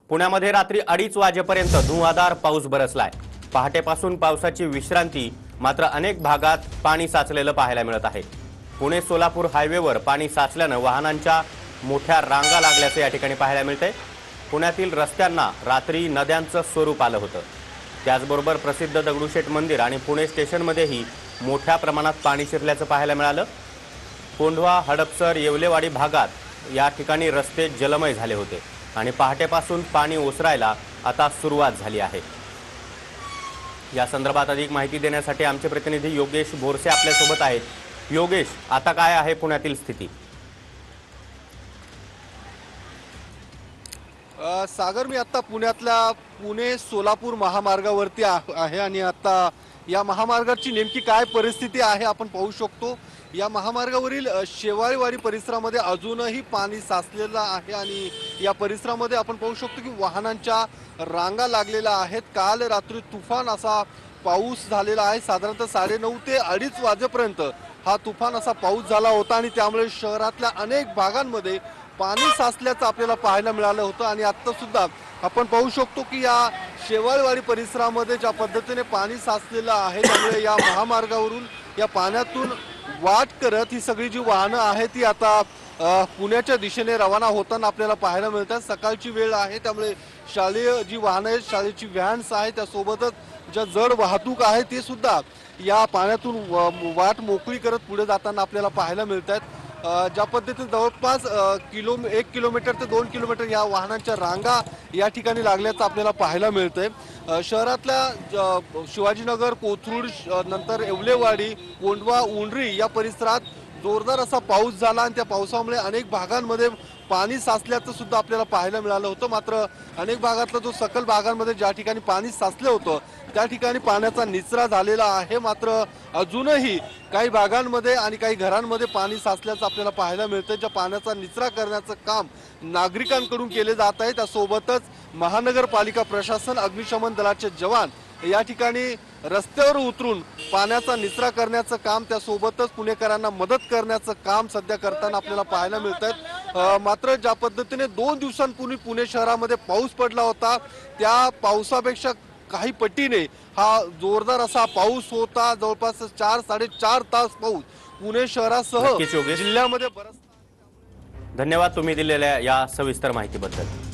पुण्यामध्ये रात्री 2:30 वाजेपर्यंत धुवाधार पाऊस बरसलाय। पहाटेपासून पावसाची विश्रांती, मात्र अनेक भागात पाणी साचलेलं पाहायला मिळत आहे। पुणे सोलापूर हायवेवर पाणी साचल्यानं वाहनांच्या मोठ्या रांगा लागल्याचे या ठिकाणी पाहायला मिळते। पुण्यातील रस्त्यांना रात्री नद्यांचं स्वरूप आलं होतं। त्याचबरोबर प्रसिद्ध दगडूशेठ मंदिर आणि पुणे स्टेशनमध्येही मोठ्या प्रमाणात पाणी शिरल्याचं पाहायला मिळालं। कोंढवा, हडपसर, येवलेवाडी भागात या ठिकाणी रस्ते जलमय झाले होते आणि पहाटेपासून पाणी ओसरायला आता सुरुवात झाली आहे। या संदर्भात अधिक माहिती देण्यासाठी आमचे प्रतिनिधी योगेश बोरसे आपल्या सोबत आहेत। योगेश, आता काय आहे पुण्यातील स्थिती? सागर, मी आता पुण्यातल्या पुणे सोलापूर महामार्गावरती आहे आणि आता या महामार्गाची नेमकी काय परिस्थिती आहे आपण पाहू शकतो। या महामार्गावरील शेवाळीवाडी परिसरामध्ये अजूनही पाणी साचलेलं आहे आणि या परिसरामध्ये आपण पाहू शकतो की वाहनांच्या रांगा लागलेल्या आहेत। काल रात्री तुफान असा पाऊस झालेला आहे। साधारणतः 9:30 ते 2:30 वाजेपर्यंत हा तुफान असा पाऊस झाला होता आणि त्यामुळे शहरातल्या अनेक भागांमध्ये पाणी साचल्याचं आपल्याला पाहायला मिळालं होतं। आणि आता सुद्धा आपण पाहू शकतो की या शेवाळीवाडी परिसरामध्ये ज्या पद्धतीने पाणी साचलेलं आहे, त्यामुळे या महामार्गावरून या पाण्यातून वाट करत ही सगळी जी वाहनं आहेत ती आता पुण्याच्या दिशेने रवाना होताना आपल्याला पाहायला मिळतात। सकाळची वेळ आहे, त्यामुळे शालेय जी वाहनं आहेत, शाळेची व्हॅन्स आहेत, त्यासोबतच ज्या जड वाहतूक आहे ते सुद्धा या पाण्यातून वाट मोकळी करत पुढे जाताना आपल्याला पाहायला मिळतात। ज्या पद्धतीने जवळपास 1 किलोमीटर ते 2 किलोमीटर या वाहनांच्या रांगा या ठिकाणी लागल्याचं आपल्याला पाहायला मिळतंय। शहरातल्या शिवाजीनगर, कोथरूड, नंतर येवलेवाडी, कोंढवा, उंडरी या परिसरात जोरदार असा पाऊस झाला आणि त्या पावसामुळे अनेक भागांमध्ये पाणी साचल्याचं सुद्धा आपल्याला पाहायला मिळालं होतं। मात्र अनेक भागातला जो सखल भागांमध्ये ज्या ठिकाणी पाणी साचलं होतं त्या ठिकाणी पाण्याचा निचरा झालेला आहे। मात्र अजूनही काही भागांमध्ये आणि काही घरांमध्ये पाणी साचल्याचं आपल्याला पाहायला मिळतं। ज्या पाण्याचा निचरा करण्याचं काम नागरिकांकडून केले जात आहे, त्यासोबतच महानगरपालिका प्रशासन, अग्निशमन दलाचे जवान या ठिकाणी रस्त्यावर उतरून पाण्याचा निचरा करण्याचं काम, त्यासोबतच पुणेकरांना मदत करण्याचं काम सध्या करताना आपल्याला पाहायला मिळतंय। मात्र ज्या पद्धतीने 2 दिवसांपूर्वी पुणे शहरामध्ये पाऊस पडला होता त्या पावसापेक्षा काही पटीने हा जोरदार असा पाऊस होता। जवळपास 4-4.5 तास पाऊस पुणे शहरासह जिल्ह्यामध्ये बरसला। धन्यवाद तुम्ही दिलेल्या या सविस्तर माहितीबद्दल।